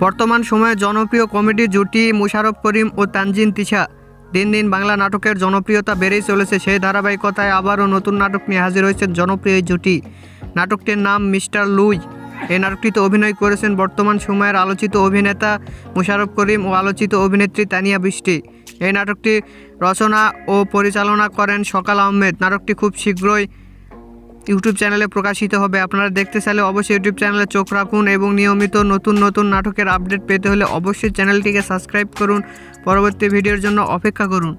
বর্তমান সময়ে জনপ্রিয় কমেডি জুটি মোশাররফ করিম ও তানজিন তিশা। দিন দিন বাংলা নাটকের জনপ্রিয়তা বেড়েই চলেছে। সেই ধারাবাহিকতায় আবারও নতুন নাটক নিয়ে হাজির হয়েছেন জনপ্রিয় এই জুটি। নাটকটির নাম মিস্টার লুই। এই নাটকটিতে অভিনয় করেছেন বর্তমান সময়ের আলোচিত অভিনেতা মোশাররফ করিম ও আলোচিত অভিনেত্রী তানিয়া বৃষ্টি। এই নাটকটি রচনা ও পরিচালনা করেন সকাল আহমেদ। নাটকটি খুব শীঘ্রই ইউটিউব চ্যানেলে প্রকাশিত হবে। আপনারা দেখতে চাইলে অবশ্যই ইউটিউব চ্যানেলে চোখ রাখুন এবং নিয়মিত নতুন নাটকের আপডেট পেতে হলে অবশ্যই চ্যানেলটিকে সাবস্ক্রাইব করুন। পরবর্তী ভিডিওর জন্য অপেক্ষা করুন।